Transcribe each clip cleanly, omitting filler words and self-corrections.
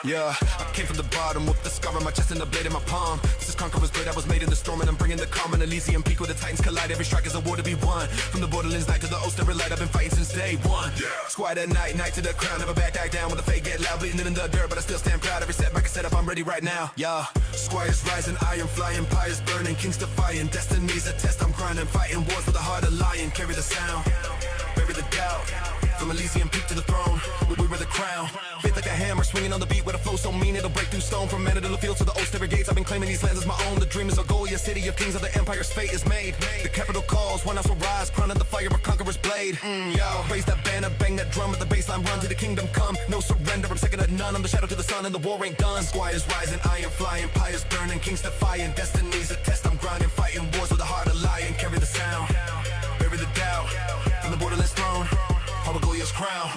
Yeah, I came from the bottom with the scar on my chest and the blade in my palm. This is Conqueror's blade, I was made in the storm and I'm bringing the calm. An Elysium peak where the titans collide. Every strike is a war to be won. From the borderlands night to the Ulster light, I've been fighting since day one. Squad at night, night to the crown. Never back down when the fate get loud. Bleeding in the dirt, but I still stand proud. Every setback I set up, I'm ready right now. Yeah, squires rising, iron flying, empires burning, kings defying. Destiny's a test, I'm grinding, fighting wars with a heart of lion. Carry the sound, bury the doubt. From Elysium peak to the throne, we wear the crown. Faith like a hammer, swinging on the beat with a flow so mean it'll break through stone. From Manor to the field to the Ulster gates, I've been claiming these lands as my own. The dream is Algolia, city of kings, of the empire's fate is made. The capital calls, one house will rise, crown of the fire of Conqueror's blade. Yo, raise that banner, bang that drum, at the baseline run to the kingdom come. No surrender, I'm second to none, I'm the shadow to the sun and the war ain't done. Squires rising, iron flying, empires burning, kings defying. Destiny's a test, I'm grinding, fighting wars with a heart of lion. Carry the sound, bury the doubt, from the borderlands throne. Goliath's crown.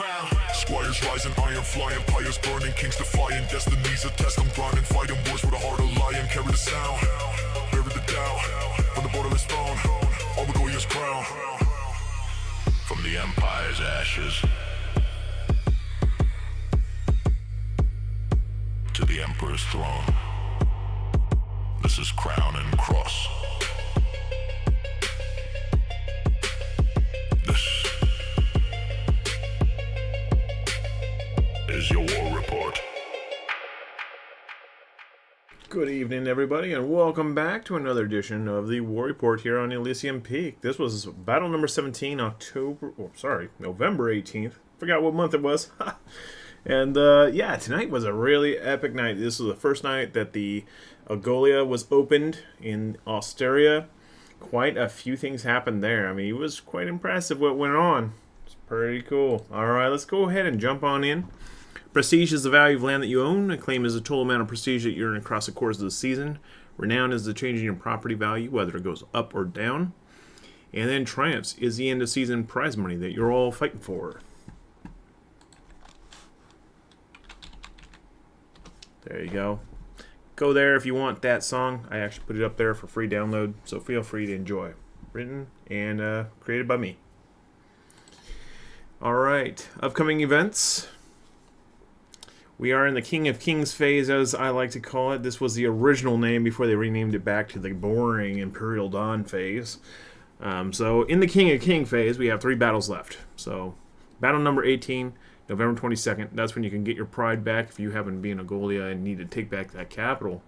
Squires rising, iron flying, empires burning, kings defying. Destiny's a test, I'm grinding, fighting wars with a heart of lion. Carry the sound, bury the doubt, from the borderlands throne. Goliath's crown. From the empire's ashes to the emperor's throne. This is crown and cross. Is your war report. Good evening, everybody, and welcome back to another edition of the War Report here on Elysium Peak. This was battle number 17, November 18th. Forgot what month it was. And yeah, tonight was a really epic night. This was the first night that the Algolia was opened in Osteria. Quite a few things happened there. I mean, it was quite impressive what went on. It's pretty cool. All right, let's go ahead and jump on in. Prestige is the value of land that you own. Acclaim is the total amount of prestige that you earn across the course of the season. Renown is the change in your property value, whether it goes up or down. And then Triumphs is the end of season prize money that you're all fighting for. There you go. Go there if you want that song. I actually put it up there for free download, so feel free to enjoy. Written and created by me. Alright, upcoming events. We are in the King of Kings phase, as I like to call it. This was the original name before they renamed it back to the boring Imperial Dawn phase. So in the King of Kings phase, we have 3 battles left. So battle number 18, November 22nd. That's when you can get your pride back if you haven't been Algolia and need to take back that capital.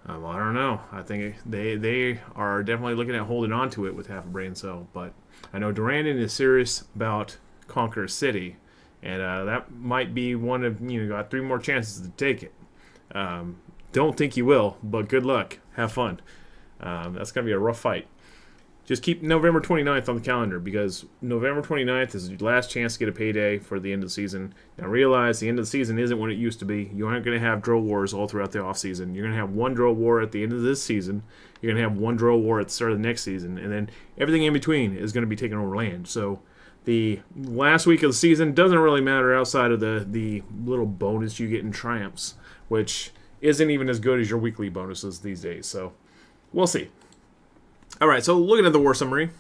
I don't know. I think they are definitely looking at holding on to it with half a brain cell. But I know Durandon is serious about Conqueror City. And that might be one of, you got 3 more chances to take it. Don't think you will, but good luck. Have fun. That's going to be a rough fight. Just keep November 29th on the calendar, because November 29th is your last chance to get a payday for the end of the season. Now realize the end of the season isn't what it used to be. You aren't going to have drill wars all throughout the off season. You're going to have one drill war at the end of this season. You're going to have one drill war at the start of the next season. And then everything in between is going to be taken over land. So the last week of the season doesn't really matter outside of the little bonus you get in Triumphs, which isn't even as good as your weekly bonuses these days. So we'll see. All right, so looking at the war summary,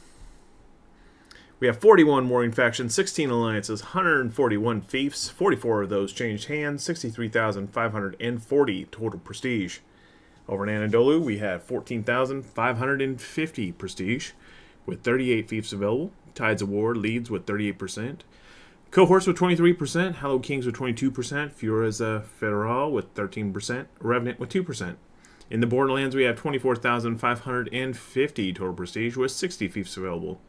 we have 41 warring factions, 16 alliances, 141 fiefs, 44 of those changed hands, 63,540 total prestige. Over in Anadolu, we have 14,550 prestige, with 38 fiefs available. Tides of War leads with 38%. Cohorts with 23%. Hallowed Kings with 22%. Fura's Federal with 13%. Revenant with 2%. In the Borderlands, we have 24,550 total prestige with 60 fiefs available.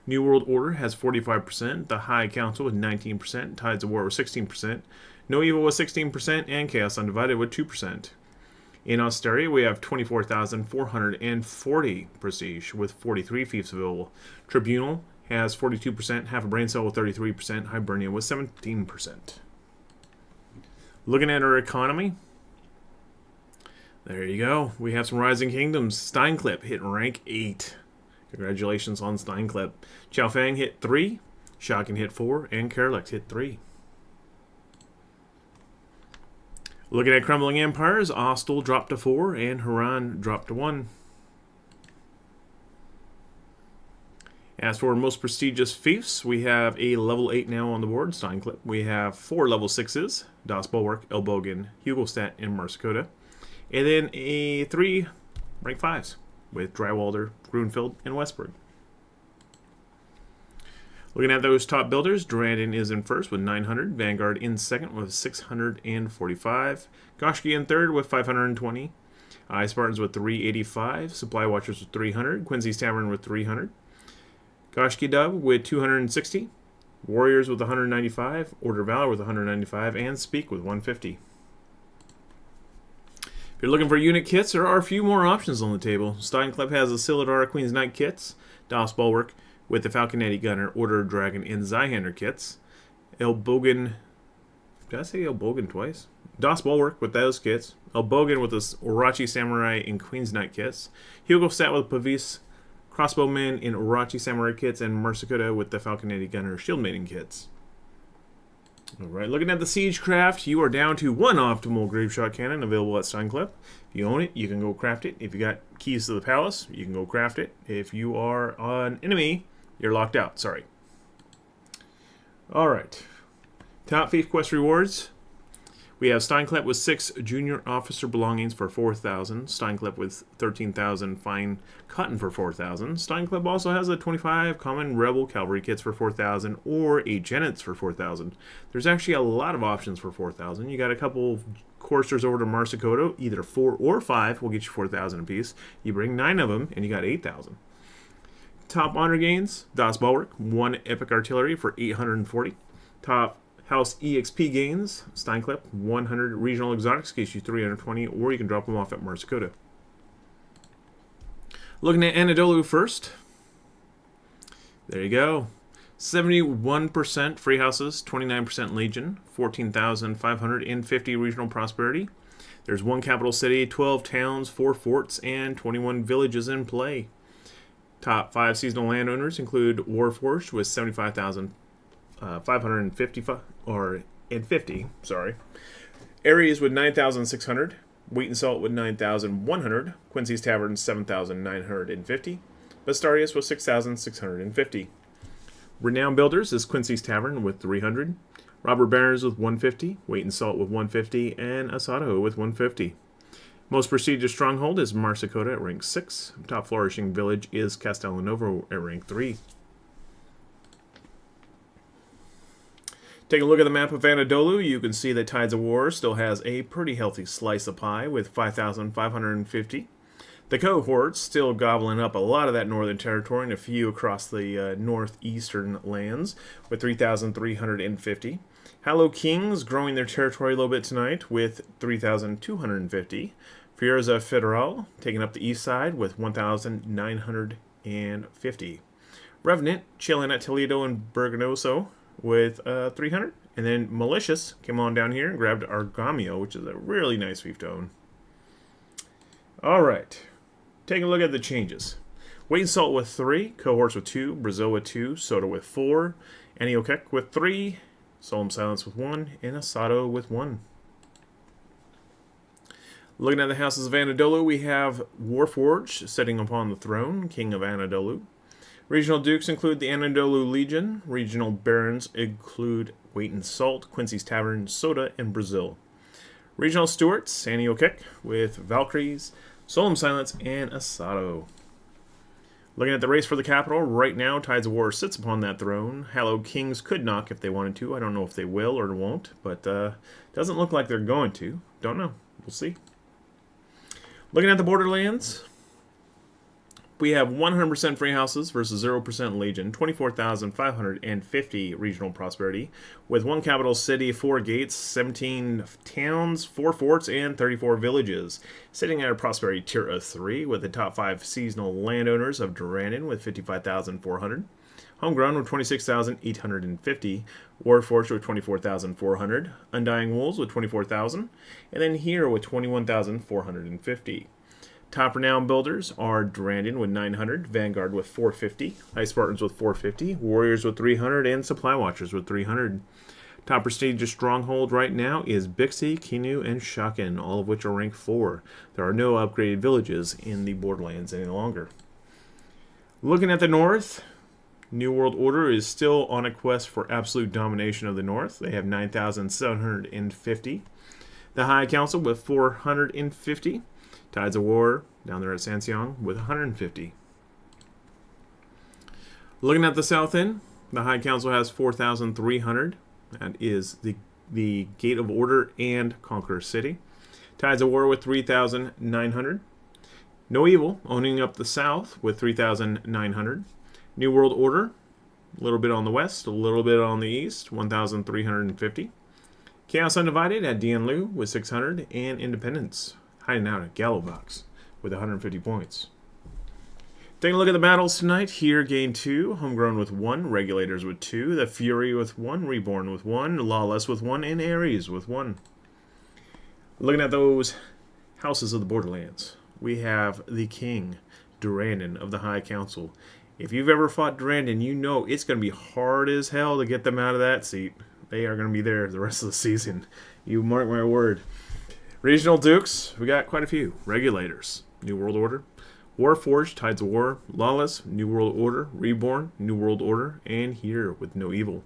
New World Order has 45%. The High Council with 19%. Tides of War with 16%. No Evil with 16%. And Chaos Undivided with 2%. In Osteria, we have 24,440 prestige with 43 fiefs available. Tribunal has 42%, half a brain cell with 33%, Hibernia with 17%. Looking at our economy, there you go. We have some rising kingdoms. Steinclip hit rank 8. Congratulations on Steinclip. Chaofeng hit 3. Shakin hit 4. And Kerlex hit 3. Looking at crumbling empires, Ostel dropped to 4 and Haran dropped to 1. As for most prestigious fiefs, we have a level 8 now on the board, Steinclip. We have 4 level 6s, Das Bulwark, Elbogen, Hugelstadt, and Marsakota. And then 3 rank 5s with Drywalder, Grunfeld, and Westburg. Looking at those top builders, Durandon is in first with 900, Vanguard in second with 645, Goshki in third with 520, Spartans with 385, Supply Watchers with 300, Quincy's Tavern with 300, Goshki Dub with 260, Warriors with 195, Order of Valor with 195, and Speak with 150. If you're looking for unit kits, there are a few more options on the table. Steinclip has the Silidar Queen's Knight kits, Das Bulwark with the Falconetti Gunner, Order of Dragon, and Zweihander kits. Elbogen, did I say Elbogen twice? Das Bulwark with those kits. Elbogen with the Urachi Samurai and Queen's Knight kits. Hugelstadt with Pavis Crossbowmen in Urachi Samurai kits, and Marsakota with the Falconetti Gunner Shield Maiden kits. Alright, looking at the Siegecraft, you are down to 1 optimal Graveshot Cannon available at Steinclip. If you own it, you can go craft it. If you got keys to the palace, you can go craft it. If you are an enemy, you're locked out. Sorry. Alright. Top Fief Quest rewards. We have Steinclip with 6 junior officer belongings for 4,000. Steinclip with 13,000 fine cotton for 4,000. Steinclip also has a 25 common rebel cavalry kits for 4,000 or a Genets for 4,000. There's actually a lot of options for 4,000. You got a couple coursers over to Marsakota, either 4 or 5 will get you 4,000 apiece. You bring 9 of them and you got 8,000. Top honor gains, Das Bulwark, 1 epic artillery for 840. Top House EXP gains, Steinclip, 100 regional exotics gets you 320, or you can drop them off at Marsakota. Looking at Anadolu first. There you go. 71% free houses, 29% legion, 14,550 regional prosperity. There's 1 capital city, 12 towns, 4 forts, and 21 villages in play. Top 5 seasonal landowners include Warforged with 550, sorry. Ares with 9,600, Wheat and Salt with 9,100, Quincy's Tavern 7,950, Bastarius with 6,650. Renowned Builders is Quincy's Tavern with 300, Robert Barons with 150, Wheat and Salt with 150, and Asado with 150. Most prestigious stronghold is Marsakota at rank 6. Top flourishing village is Castellanovo at rank 3. Taking a look at the map of Anadolu, you can see that Tides of War still has a pretty healthy slice of pie with 5,550. The cohorts still gobbling up a lot of that northern territory and a few across the northeastern lands with 3,350. Hallow Kings growing their territory a little bit tonight with 3,250. Fierza Federal taking up the east side with 1,950. Revenant chilling at Toledo and Berganoso with 300. And then Malicious came on down here and grabbed Argamio, which is a really nice fiefdom. Alright, taking a look at the changes. Wheat and Salt with 3, Cohorts with 2, Brazil with 2, Soda with 4, Aniokek with 3, Solemn Silence with 1, and Asado with 1. Looking at the houses of Anadolu, we have Warforged sitting upon the throne, King of Anadolu. Regional dukes include the Anadolu Legion. Regional barons include Wheat and Salt, Quincy's Tavern, Soda, and Brazil. Regional stewards, Aniokek with Valkyries, Solemn Silence, and Asado. Looking at the race for the capital, right now Tides of War sits upon that throne. Hallowed Kings could knock if they wanted to. I don't know if they will or won't, but doesn't look like they're going to. Don't know. We'll see. Looking at the Borderlands, we have 100% free houses versus 0% Legion, 24,550 regional prosperity, with 1 capital city, 4 gates, 17 towns, 4 forts, and 34 villages. Sitting at a prosperity tier of 3, with the top 5 seasonal landowners of Durandon with 55,400, Homegrown with 26,850. Warforged with 24,400. Undying Wolves with 24,000. And then here with 21,450. Top renowned builders are Drandon with 900, Vanguard with 450, Ice Spartans with 450, Warriors with 300, and Supply Watchers with 300. Top prestigious stronghold right now is Bixi, Kinu, and Shaken, all of which are ranked 4. There are no upgraded villages in the Borderlands any longer. Looking at the north, New World Order is still on a quest for absolute domination of the north. They have 9,750. The High Council with 450. Tides of War down there at Sanseong with 150. Looking at the south end, the High Council has 4,300. That is the Gate of Order and Conqueror City. Tides of War with 3,900. No Evil owning up the south with 3,900. New World Order, a little bit on the west, a little bit on the east, 1,350. Chaos Undivided at Dianlu with 600. And Independence hiding out at Gallowbox with 150 points. Taking a look at the battles tonight. Here, Gain 2, Homegrown with 1, Regulators with 2, The Fury with 1, Reborn with 1, Lawless with 1, and Ares with 1. Looking at those houses of the Borderlands, we have the King, Durandon of the High Council. If you've ever fought Durandon, you know it's going to be hard as hell to get them out of that seat. They are going to be there the rest of the season. You mark my word. Regional Dukes, we got quite a few. Regulators, New World Order. Warforged, Tides of War. Lawless, New World Order. Reborn, New World Order. And here with No Evil.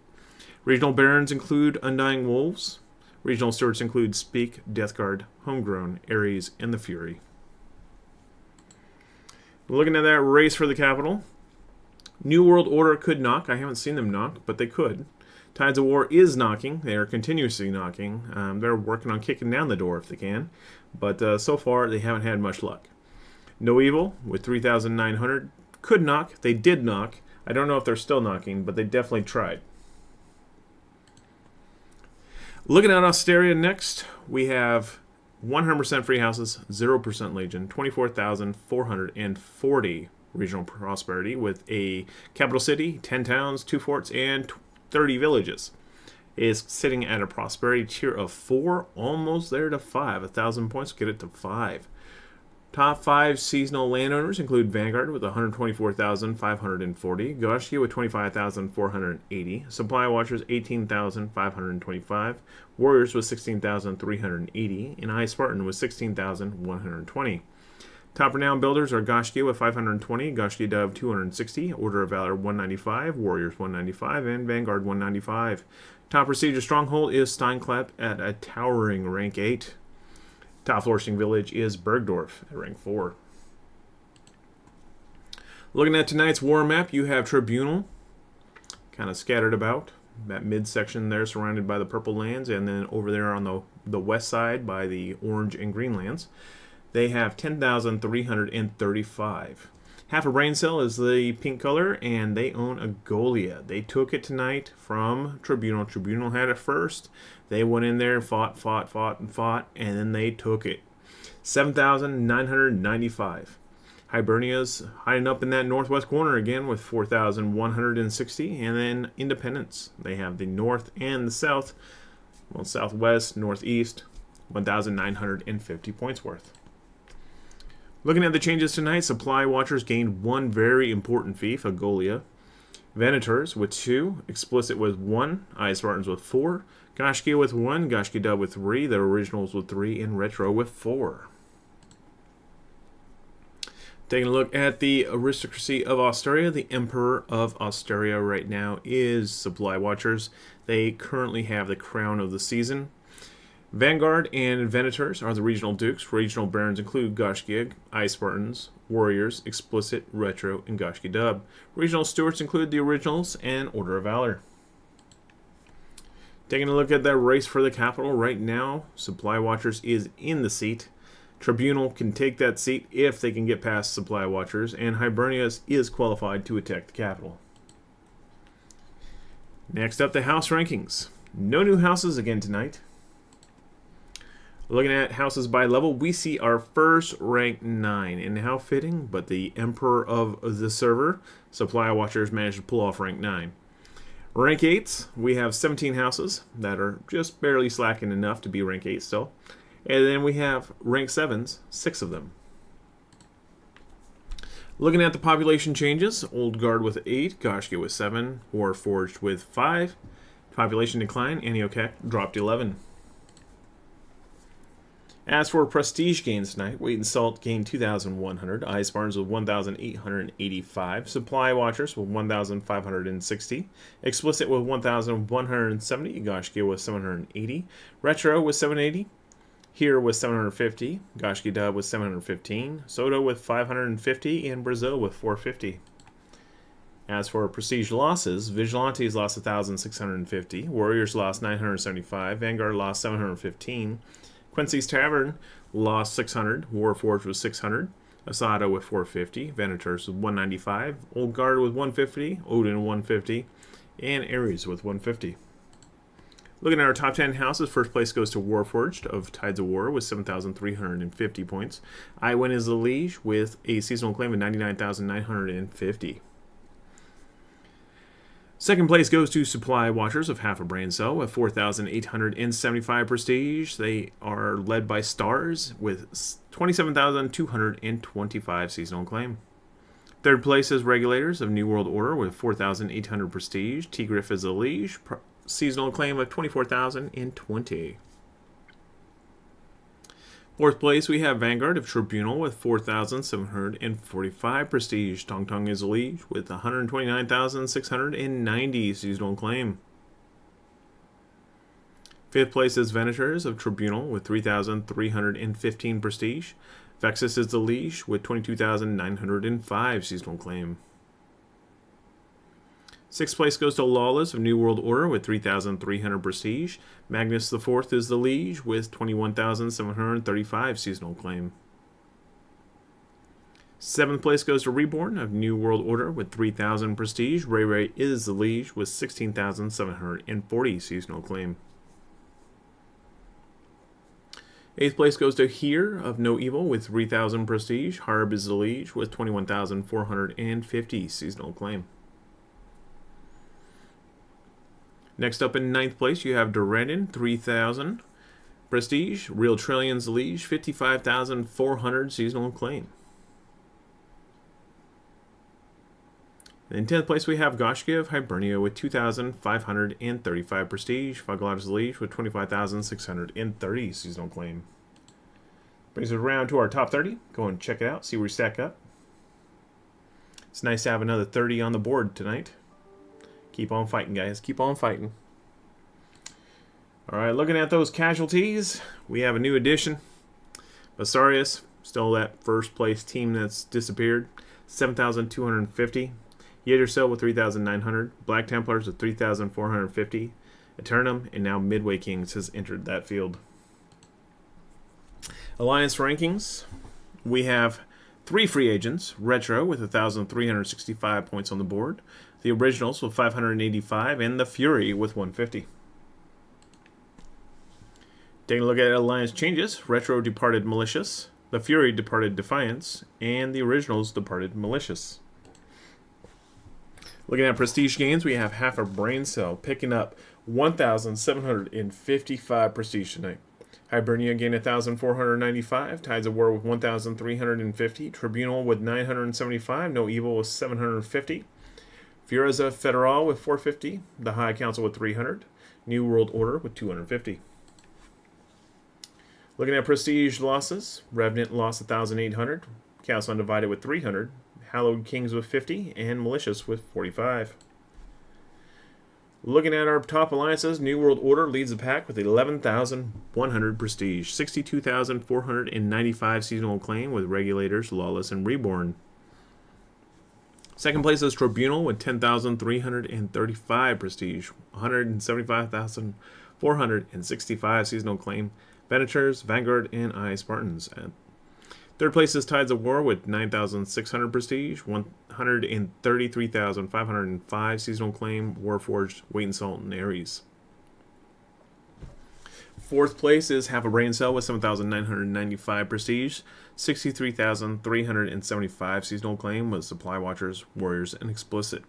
Regional Barons include Undying Wolves. Regional Stewards include Speak, Deathguard, Homegrown, Ares, and The Fury. Looking at that race for the capital. New World Order could knock. I haven't seen them knock, but they could. Tides of War is knocking. They are continuously knocking. They're working on kicking down the door if they can. But so far, they haven't had much luck. No Evil with 3,900 could knock. They did knock. I don't know if they're still knocking, but they definitely tried. Looking at Austeria next, we have 100% free houses, 0% Legion, 24,440 regional prosperity with a capital city, 10 towns, 2 forts, and 30 villages. Is sitting at a prosperity tier of 4, almost there to 5. 1,000 points get it to 5. Top 5 seasonal landowners include Vanguard with 124,540, Goshki with 25,480, Supply Watchers 18,525, Warriors with 16,380, and Ice Spartan with 16,120. Top renowned builders are Goshki with 520, Goshki Dove 260, Order of Valor 195, Warriors 195, and Vanguard 195. Top prestigious stronghold is Steinklapp at a towering rank 8. Top flourishing village is Bergdorf at rank 4. Looking at tonight's war map, you have Tribunal kind of scattered about. That midsection there surrounded by the purple lands, and then over there on the west side by the orange and green lands. They have 10,335. Half a brain cell is the pink color, and they own a Golia. They took it tonight from Tribunal. Tribunal had it first. They went in there, fought, and then they took it. 7,995. Hibernia's hiding up in that northwest corner again with 4,160. And then Independence. They have the north and the south. Well, southwest, northeast, 1,950 points worth. Looking at the changes tonight, Supply Watchers gained 1 very important fief, a Golia. Venators with 2, Explicit with 1, Ice Spartans with 4, Goshki with 1, Goshki Dub with 3, the Originals with 3, and Retro with 4. Taking a look at the aristocracy of Austeria, the Emperor of Austeria right now is Supply Watchers. They currently have the crown of the season. Vanguard and Venators are the regional dukes. Regional barons include Goshki, Ice Spartans, Warriors, Explicit, Retro, and Goshki Dub. Regional stewards include the Originals and Order of Valor. Taking a look at that race for the capital right now, Supply Watchers is in the seat. Tribunal can take that seat if they can get past Supply Watchers, and Hibernia is qualified to attack the capital. Next up, the house rankings. No new houses again tonight. Looking at houses by level, we see our first rank 9. And how fitting, but the emperor of the server, Supply Watchers, managed to pull off rank 9. Rank 8s, we have 17 houses that are just barely slacking enough to be rank 8 still. And then we have rank 7s, 6 of them. Looking at the population changes, Old Guard with 8, Goshki with 7, Warforged with 5. Population decline, Aniokek dropped 11. As for prestige gains tonight, Weight and Salt gained 2,100, Ice Barns with 1,885, Supply Watchers with 1,560, Explicit with 1,170, Goshki with 780, Retro with 780, Here with 750, Goshki Dub with 715, Soto with 550, and Brazil with 450. As for prestige losses, Vigilantes lost 1,650, Warriors lost 975, Vanguard lost 715, Quincy's Tavern lost 600, Warforged with 600, Asada with 450, Venators with 195, Old Guard with 150, Odin 150, and Ares with 150. Looking at our top 10 houses, first place goes to Warforged of Tides of War with 7,350 points. I Win is the Liege with a seasonal claim of 99,950. Second place goes to Supply Watchers of Half a Brain Cell with 4,875 prestige. They are led by Stars with 27,225 seasonal claim. Third place is Regulators of New World Order with 4,800 prestige. Tigriff is a Liege, seasonal claim of 24,020. Fourth place, we have Vanguard of Tribunal with 4,745 prestige. Tong Tong is a Liege with 129,690 seasonal claim. Fifth place is Venators of Tribunal with 3,315 prestige. Vexus is the Liege with 22,905 seasonal claim. Sixth place goes to Lawless of New World Order with 3,300 prestige. Magnus IV is the Liege with 21,735 seasonal claim. Seventh place goes to Reborn of New World Order with 3,000 prestige. Ray Ray is the Liege with 16,740 seasonal claim. Eighth place goes to Here of No Evil with 3,000 prestige. Harb is the Liege with 21,450 seasonal claim. Next up in ninth place, you have Durandon, 3,000 prestige. Real Trillions Liege, 55,400 seasonal claim. In 10th place, we have Goshki of Hibernia with 2,535 prestige. Foghladha's Liege with 25,630 seasonal claim. Brings us around to our top 30. Go and check it out, see where we stack up. It's nice to have another 30 on the board tonight. Keep on fighting, guys. Keep on fighting. All right, looking at those casualties, we have a new addition. Basarius, still that first place team that's disappeared. 7,250. Yggdrasil with 3,900. Black Templars with 3,450. Eternum, and now Midway Kings has entered that field. Alliance rankings, we have 3 free agents. Retro with 1,365 points on the board. The Originals with 585, and the Fury with 150. Taking a look at Alliance changes, Retro departed Malicious, the Fury departed Defiance, and the Originals departed Malicious. Looking at prestige gains, we have Half a Brain Cell picking up 1,755 prestige tonight. Hibernia gained 1,495, Tides of War with 1,350, Tribunal with 975, No Evil with 750, Furaza Federal with 450, the High Council with 300, New World Order with 250. Looking at prestige losses, Revenant lost 1,800, Chaos Undivided with 300, Hallowed Kings with 50, and Malicious with 45. Looking at our top alliances, New World Order leads the pack with 11,100 prestige, 62,495 seasonal claim with Regulators, Lawless, and Reborn. Second place is Tribunal with 10,335 prestige, 175,465 seasonal claim, Venators, Vanguard, and Spartans. Third place is Tides of War with 9,600 prestige, 133,505 seasonal claim, Warforged, Weight and Salt, and Ares. Fourth place is Half a Brain Cell with 7,995 prestige. 63,375 seasonal acclaim with Supply Watchers, Warriors, and Explicit.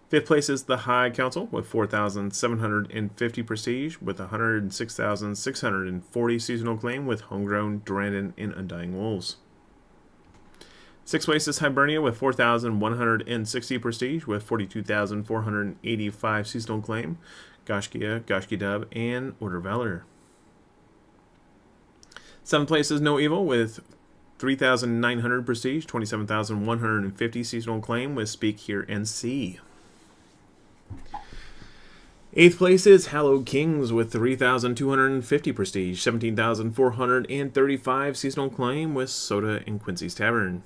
Fifth place is the High Council with 4,750 prestige with 106,640 seasonal acclaim with Homegrown, Durandon, and Undying Wolves. Sixth place is Hibernia with 4,160 prestige with 42,485 seasonal acclaim, Goshkia, Goshki Dub, and Order of Valor. Seventh place is No Evil with 3,900 prestige, 27,150 seasonal acclaim with Speak, Hear, and See. Eighth place is Hallowed Kings with 3,250 prestige, 17,435 seasonal acclaim with Soda and Quincy's Tavern.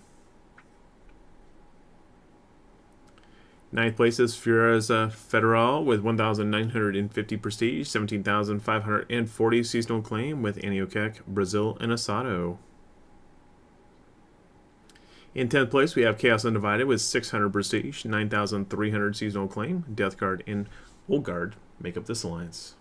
Ninth place is Furaza Federal with 1,950 prestige, 17,540 seasonal acclaim with Antioquia, Brazil, and Asado. In 10th place, we have Chaos Undivided with 600 prestige, 9,300 seasonal acclaim. Death Guard and Old Guard make up this alliance.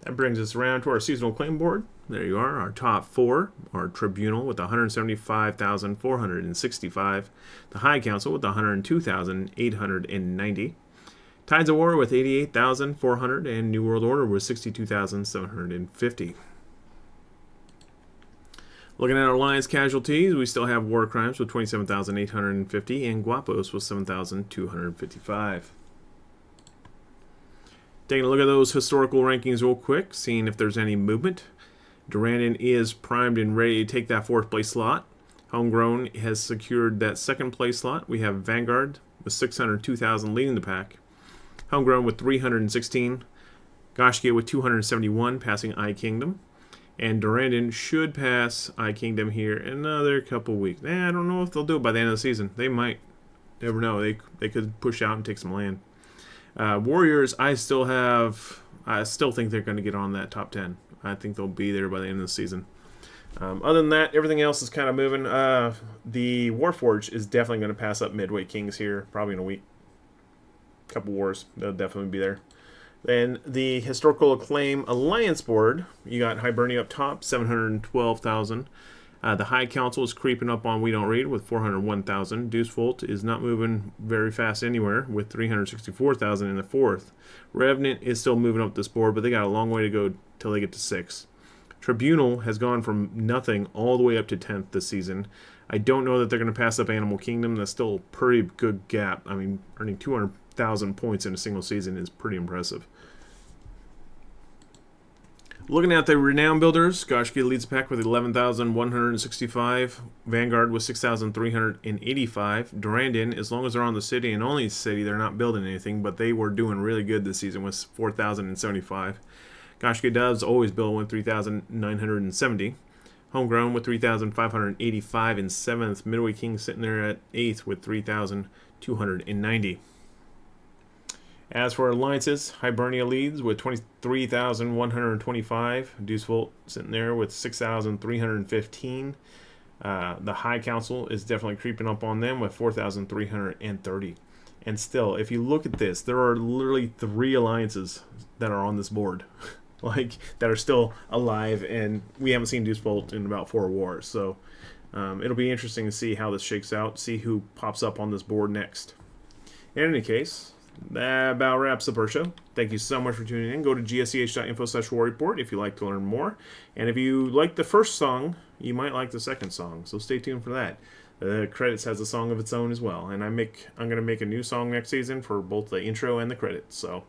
That brings us around to our seasonal acclaim board. There you are, our top four. Our Tribunal with 175,465. The High Council with 102,890. Tides of War with 88,400. And New World Order with 62,750. Looking at our alliance casualties, we still have War Crimes with 27,850 and Guapos with 7,255. Taking a look at those historical rankings real quick, seeing if there's any movement. Durandon is primed and ready to take that 4th place slot. Homegrown has secured that 2nd place slot. We have Vanguard with 602,000 leading the pack. Homegrown with 316. Goshkia with 271, passing I Kingdom. And Durandon should pass I Kingdom here in another couple weeks. I don't know if they'll do it by the end of the season. They might. Never know. They could push out and take some land. Warriors, I still think they're going to get on that top 10. I think they'll be there by the end of the season. Other than that, everything else is kind of moving. The Warforged is definitely going to pass up Midway Kings here, probably in a week. Couple wars, they'll definitely be there. Then the Historical Acclaim Alliance board, you got Hibernia up top, 712,000. The High Council is creeping up on We Don't Read with 401,000. Deuce Volt is not moving very fast anywhere with 364,000 in the 4th. Revenant is still moving up this board, but they got a long way to go till they get to 6. Tribunal has gone from nothing all the way up to 10th this season. I don't know that they're going to pass up Animal Kingdom. That's still a pretty good gap. I mean, earning 200,000 points in a single season is pretty impressive. Looking at the Renown Builders, Goshki leads the pack with 11,165. Vanguard with 6,385. Durandon, as long as they're on the city and only city, they're not building anything, but they were doing really good this season with 4,075. Goshki Doves always build with 3,970. Homegrown with 3,585 in 7th. Midway King sitting there at 8th with 3,290. As for alliances, Hibernia leads with 23,125. Deuce Volt sitting there with 6,315. The High Council is definitely creeping up on them with 4,330. And still, if you look at this, there are literally 3 alliances that are on this board, that are still alive, and we haven't seen Deuce Volt in about 4 wars. So it'll be interesting to see how this shakes out, see who pops up on this board next. In any case, that about wraps up our show. Thank you so much for tuning in. Go to gsch.info/war report if you'd like to learn more. And if you like the first song, you might like the second song. So stay tuned for that. The credits has a song of its own as well. And I'm going to make a new song next season for both the intro and the credits. So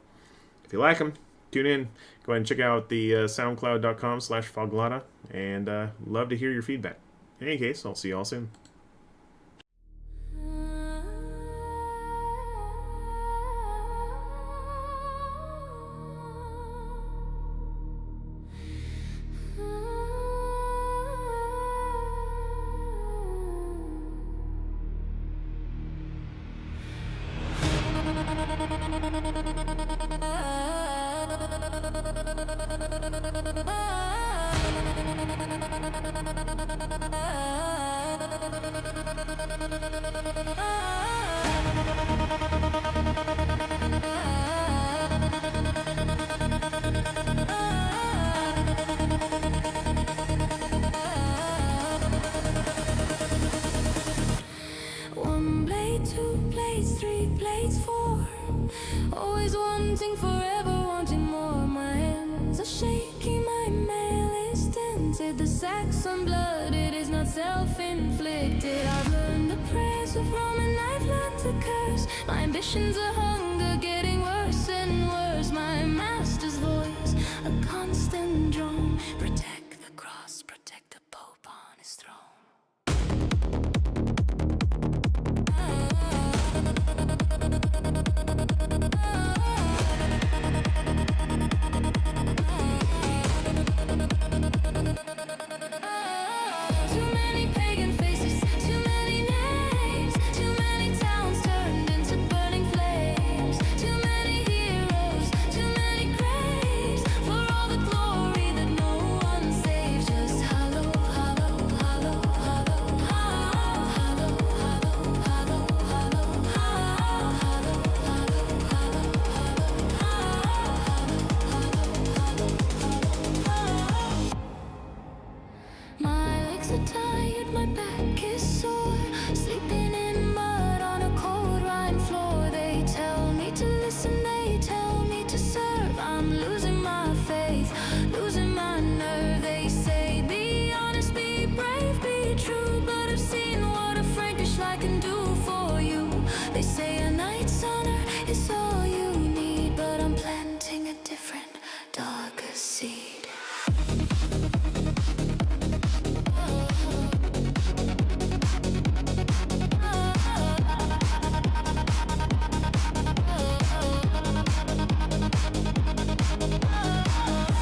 if you like them, tune in. Go ahead and check out the soundcloud.com/Foghladha. And love to hear your feedback. In any case, I'll see you all soon. always wanting, forever wanting more. My hands are shaky, my mail is tinted. The Sacrum blood, it is not self-inflicted. I've learned the prayers of Roman, I've learned to curse. My ambitions are hunger, getting worse and worse. My master's voice, a constant drone. Protect the cross, protect the Pope on his throne. Too many pagan faces, too many names, too many towns turned into burning flames, too many heroes, too many graves, for all the glory that no one saves. Just hollow, hollow, hollow, hollow, hollow, hollow, hollow, hollow, my legs are tired, my back is sore, sleeping in mud on a cold rime floor. They tell me to listen, they tell me to serve. I'm losing my faith, losing my nerve. They say be honest, be brave, be true, but I've seen what a Frankish light can do for you. They say a knight's honor is all you need, but I'm planting a different, darker seed.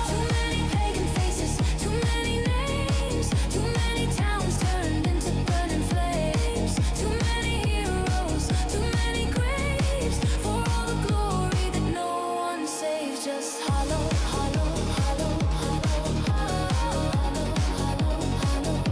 Too many pagan faces, too many names, too many towns turned into burning flames, too many heroes, too many graves, for all the glory that no one saves. Just hollow, hollow, hollow, hollow, hollow, hollow, hollow,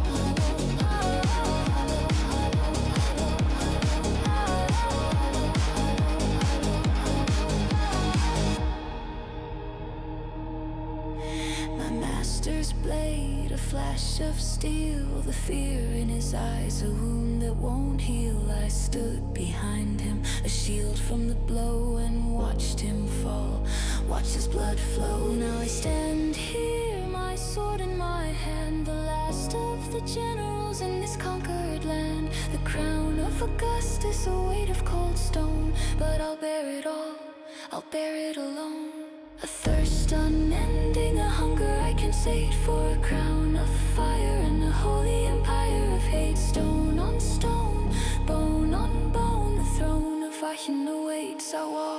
my master's blade, a flash of steel, the fear in his eyes, a wound that won't heal. I stood behind him, a shield from the blow, and watched him fall, watched his blood flow. Now I stand here, my sword in my hand, the last of the generals in this conquered land. The crown of Augustus, a weight of cold stone, but I'll bear it all, I'll bear it alone. A thirst unending, a hunger I can sate, for a crown of fire and a holy empire of hate. Stone on stone, bone on bone, the throne of Achim awaits. I walk